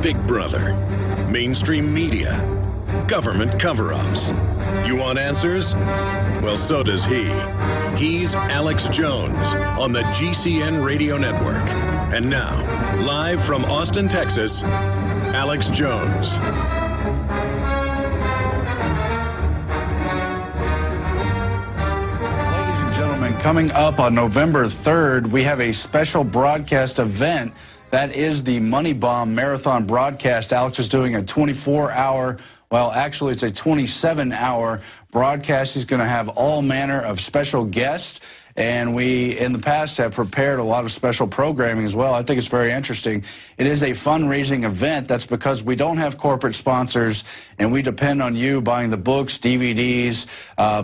Big Brother, mainstream media, government cover-ups. You want answers? Well, so does he. He's Alex Jones on the GCN Radio Network. And now, live from Austin, Texas, Alex Jones. Ladies and gentlemen, coming up on November 3rd, we have a special broadcast event. That is the Money Bomb Marathon broadcast. Alex is doing a 24-hour, well, actually it's a 27-hour broadcast. He's going to have all manner of special guests. And we, in the past, have prepared a lot of special programming as well. I think it's very interesting. It is a fundraising event. That's because we don't have corporate sponsors, and we depend on you buying the books, DVDs,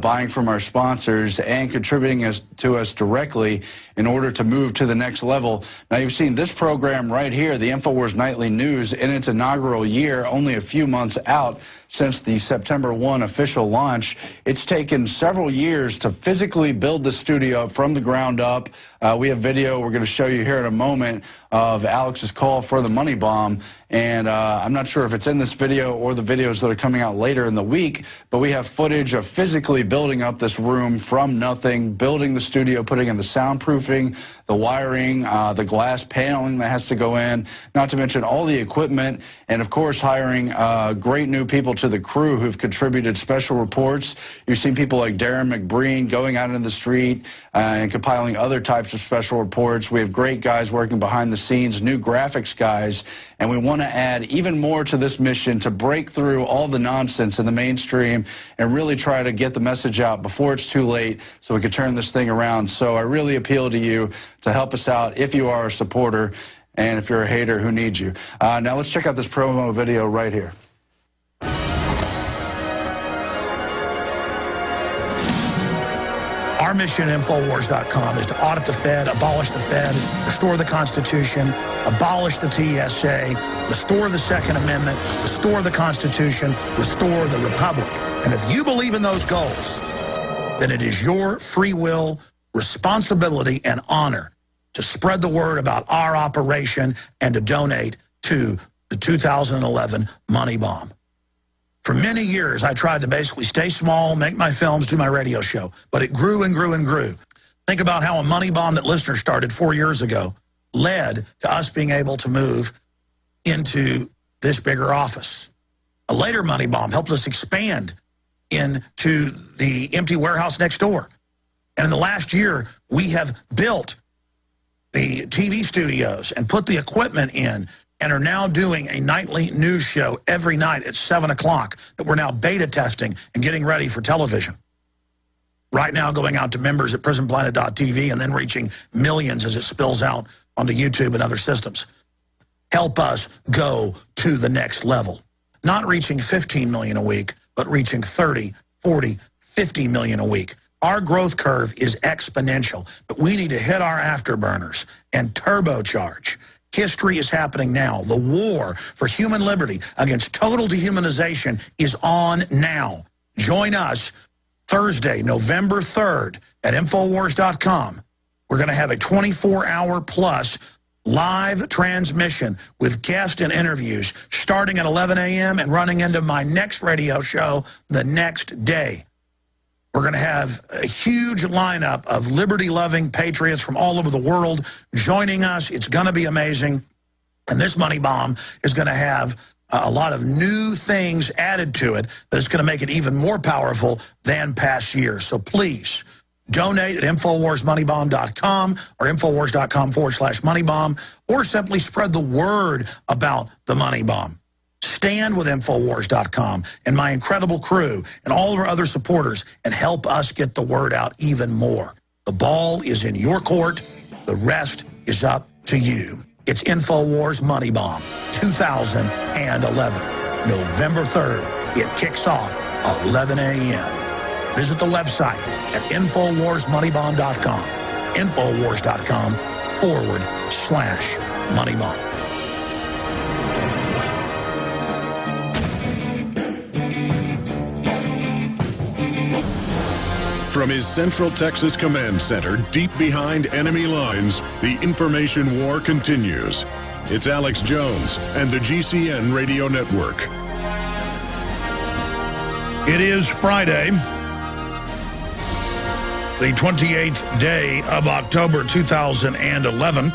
buying from our sponsors, and contributing to us directly in order to move to the next level. Now, you've seen this program right here, the InfoWars Nightly News, in its inaugural year, only a few months out since the September 1 official launch. It's taken several years to physically build the studio from the ground up. We have video we're going to show you here in a moment of Alex's call for the Money Bomb. And I'm not sure if it's in this video or the videos that are coming out later in the week, but we have footage of physically building up this room from nothing, building the studio, putting in the soundproofing, the wiring, the glass paneling that has to go in, not to mention all the equipment, and of course hiring great new people to the crew who've contributed special reports. You've seen people like Darren McBreen going out into the street and compiling other types of special reports. We have great guys working behind the scenes, new graphics guys, and we want to add even more to this mission to break through all the nonsense in the mainstream and really try to get the message out before it's too late so we can turn this thing around. So I really appeal to you to help us out if you are a supporter, and if you're a hater, who needs you. Now let's check out this promo video right here. Our mission at Infowars.com is to audit the Fed, abolish the Fed, restore the Constitution, abolish the TSA, restore the Second Amendment, restore the Constitution, restore the Republic. And if you believe in those goals, then it is your free will, responsibility, and honor to spread the word about our operation and to donate to the 2011 Money Bomb. For many years, I tried to basically stay small, make my films, do my radio show, but it grew and grew and grew. Think about how a Money Bomb that listeners started 4 years ago led to us being able to move into this bigger office. A later Money Bomb helped us expand into the empty warehouse next door. And in the last year, we have built the TV studios and put the equipment in and are now doing a nightly news show every night at 7 o'clock that we're now beta testing and getting ready for television. Right now going out to members at prisonplanet.tv and then reaching millions as it spills out onto YouTube and other systems. Help us go to the next level. Not reaching 15 million a week, but reaching 30, 40, 50 million a week. Our growth curve is exponential, but we need to hit our afterburners and turbocharge. History is happening now. The war for human liberty against total dehumanization is on now. Join us Thursday, November 3rd at Infowars.com. We're going to have a 24-hour plus live transmission with guests and interviews starting at 11 a.m. and running into my next radio show the next day. We're going to have a huge lineup of liberty-loving patriots from all over the world joining us. It's going to be amazing. And this Money Bomb is going to have a lot of new things added to it that's going to make it even more powerful than past years. So please donate at InfoWarsMoneyBomb.com or Infowars.com/MoneyBomb, or simply spread the word about the Money Bomb. Stand with Infowars.com and my incredible crew and all of our other supporters and help us get the word out even more. The ball is in your court. The rest is up to you. It's Infowars Money Bomb 2011, November 3rd. It kicks off 11 a.m. Visit the website at InfoWarsMoneyBomb.com, Infowars.com/MoneyBomb. From his Central Texas Command Center, deep behind enemy lines, the information war continues. It's Alex Jones and the GCN Radio Network. It is Friday, the 28th day of October 2011.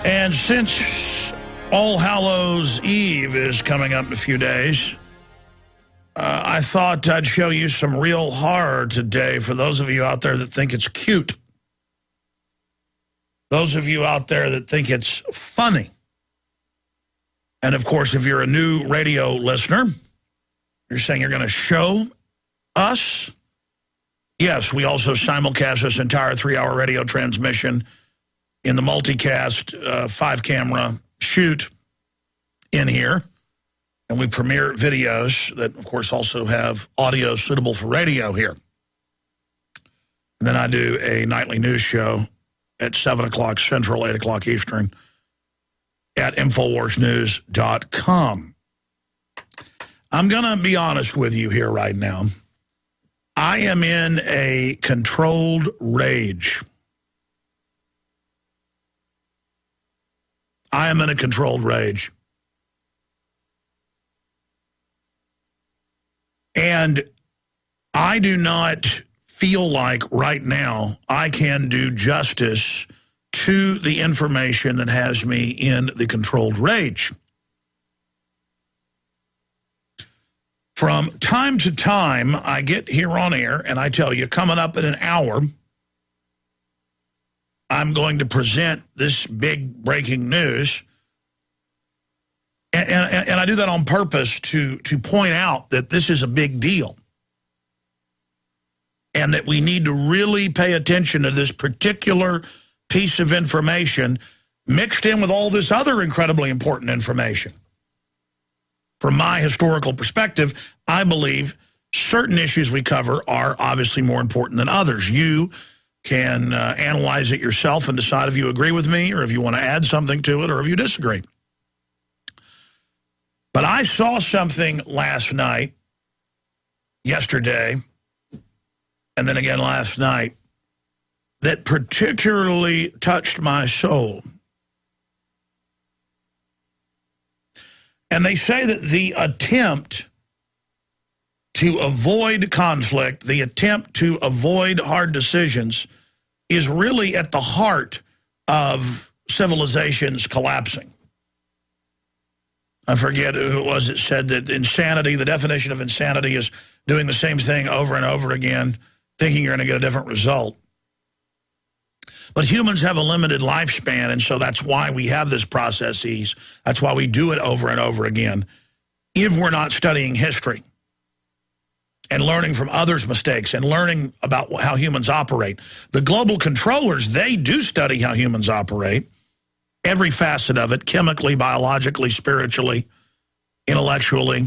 And since All Hallows Eve is coming up in a few days, I thought I'd show you some real horror today for those of you out there that think it's cute. Those of you out there that think it's funny. And, of course, if you're a new radio listener, you're saying you're going to show us? Yes, we also simulcast this entire 3-hour radio transmission in the multicast 5-camera shoot in here. And we premiere videos that, of course, also have audio suitable for radio here. And then I do a nightly news show at 7 o'clock Central, 8 o'clock Eastern at InfoWarsNews.com. I'm going to be honest with you here right now. I am in a controlled rage. I am in a controlled rage. And I do not feel like right now I can do justice to the information that has me in the controlled rage. From time to time, I get here on air and I tell you, coming up in an hour, I'm going to present this big breaking news. And I do that on purpose to point out that this is a big deal. And that we need to really pay attention to this particular piece of information mixed in with all this other incredibly important information. From my historical perspective, I believe certain issues we cover are obviously more important than others. You can analyze it yourself and decide if you agree with me or if you want to add something to it or if you disagree. But I saw something last night, yesterday, and then again last night, that particularly touched my soul. And they say that the attempt to avoid conflict, the attempt to avoid hard decisions, is really at the heart of civilizations collapsing. I forget who it was that said that insanity, the definition of insanity is doing the same thing over and over again, thinking you're going to get a different result. But humans have a limited lifespan, and so that's why we have this processes. That's why we do it over and over again. If we're not studying history and learning from others' mistakes and learning about how humans operate. The global controllers, they do study how humans operate, every facet of it, chemically, biologically, spiritually, intellectually,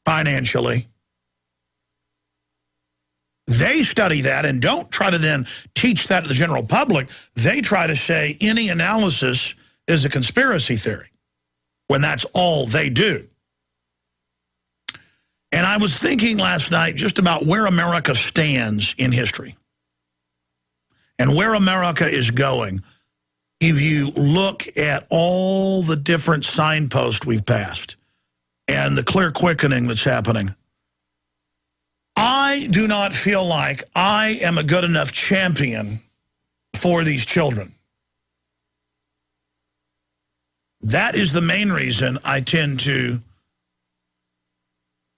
financially. They study that and don't try to then teach that to the general public. They try to say any analysis is a conspiracy theory when that's all they do. And I was thinking last night just about where America stands in history and where America is going. If you look at all the different signposts we've passed and the clear quickening that's happening, I do not feel like I am a good enough champion for these children. That is the main reason I tend to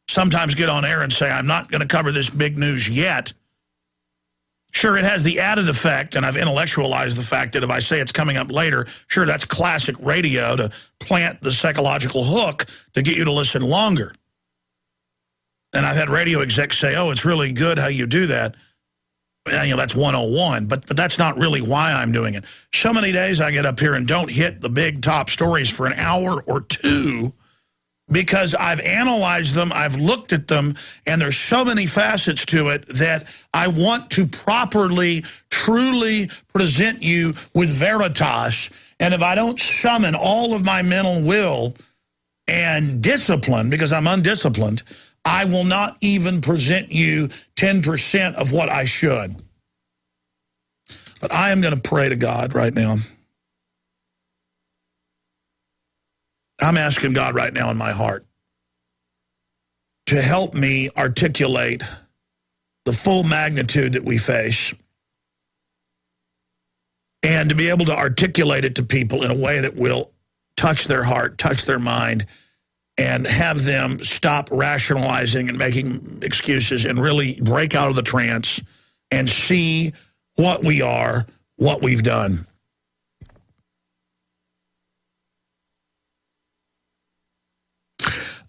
sometimes get on air and say, I'm not going to cover this big news yet. Sure, it has the added effect, and I've intellectualized the fact that if I say it's coming up later, sure, that's classic radio to plant the psychological hook to get you to listen longer. And I've had radio execs say, oh, it's really good how you do that. And, you know, that's 101, but that's not really why I'm doing it. So many days I get up here and don't hit the big top stories for an hour or two because I've analyzed them, I've looked at them, and there's so many facets to it that I want to properly, truly present you with veritas. And if I don't summon all of my mental will and discipline, because I'm undisciplined, I will not even present you 10% of what I should. But I am going to pray to God right now. I'm asking God right now in my heart to help me articulate the full magnitude that we face and to be able to articulate it to people in a way that will touch their heart, touch their mind, and have them stop rationalizing and making excuses and really break out of the trance and see what we are, what we've done.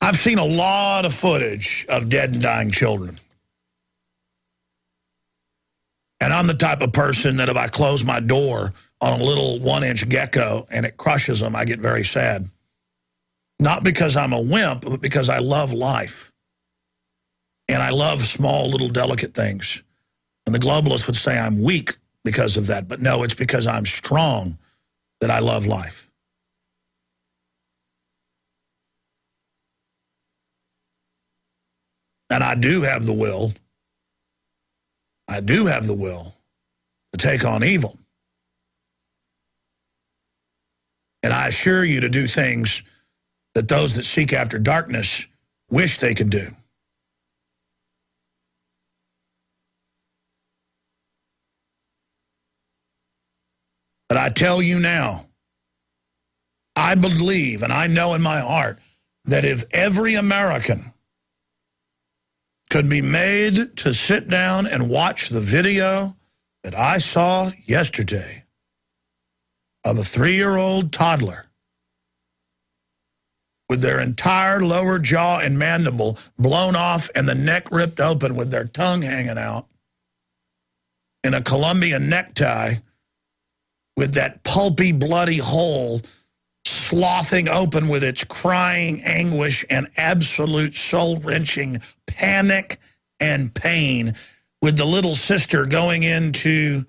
I've seen a lot of footage of dead and dying children. And I'm the type of person that if I close my door on a little 1-inch gecko and it crushes them, I get very sad. Not because I'm a wimp, but because I love life. And I love small, little, delicate things. And the globalists would say I'm weak because of that. But no, it's because I'm strong that I love life. And I do have the will. I do have the will to take on evil. And I assure you to do things that those that seek after darkness wish they could do. But I tell you now, I believe and I know in my heart that if every American could be made to sit down and watch the video that I saw yesterday of a 3-year-old toddler with their entire lower jaw and mandible blown off and the neck ripped open with their tongue hanging out in a Colombian necktie with that pulpy, bloody hole slothing open with its crying anguish and absolute soul-wrenching panic and pain, with the little sister going into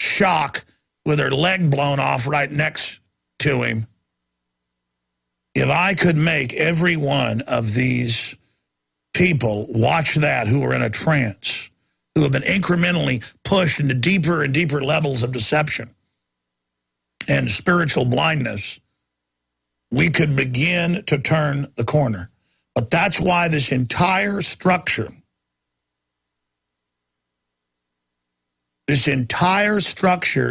shock with her leg blown off right next to him. If I could make every one of these people watch that who are in a trance, who have been incrementally pushed into deeper and deeper levels of deception and spiritual blindness, we could begin to turn the corner. But that's why this entire structure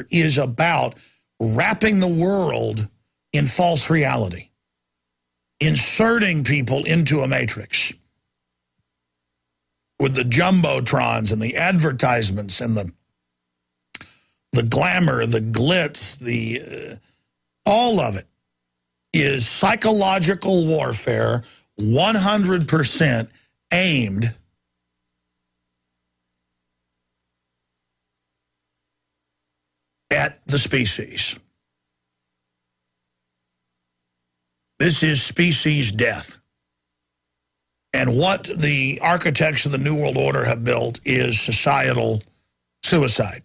is about wrapping the world in false reality, inserting people into a matrix with the jumbotrons and the advertisements and the glamour, the glitz, all of it is psychological warfare, 100% aimed at the species. This is species death. And what the architects of the New World Order have built is societal suicide.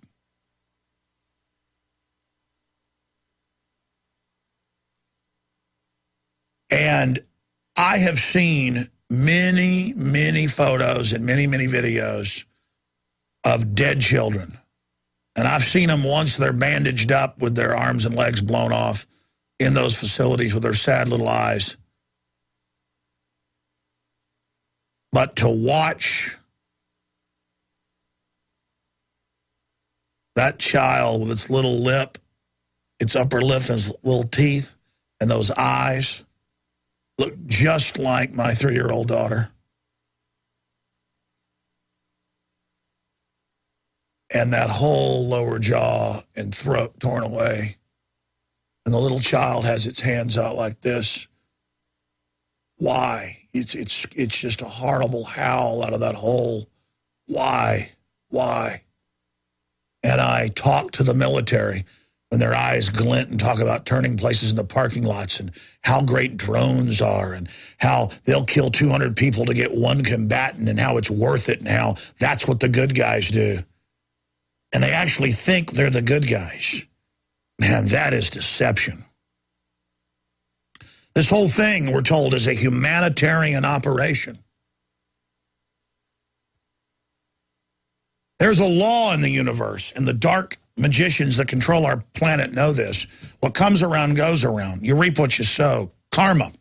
And I have seen many, many photos and many, many videos of dead children. And I've seen them once they're bandaged up with their arms and legs blown off in those facilities with their sad little eyes. But to watch that child with its little lip, its upper lip and its little teeth, and those eyes look just like my 3-year-old daughter. And that whole lower jaw and throat torn away. And the little child has its hands out like this. Why? It's just a horrible howl out of that hole. Why? Why? And I talk to the military when their eyes glint and talk about turning places into parking lots and how great drones are and how they'll kill 200 people to get one combatant and how it's worth it and how that's what the good guys do. And they actually think they're the good guys. Man, that is deception. This whole thing, we're told, is a humanitarian operation. There's a law in the universe, in the dark magicians that control our planet know this. What comes around goes around. You reap what you sow. Karma.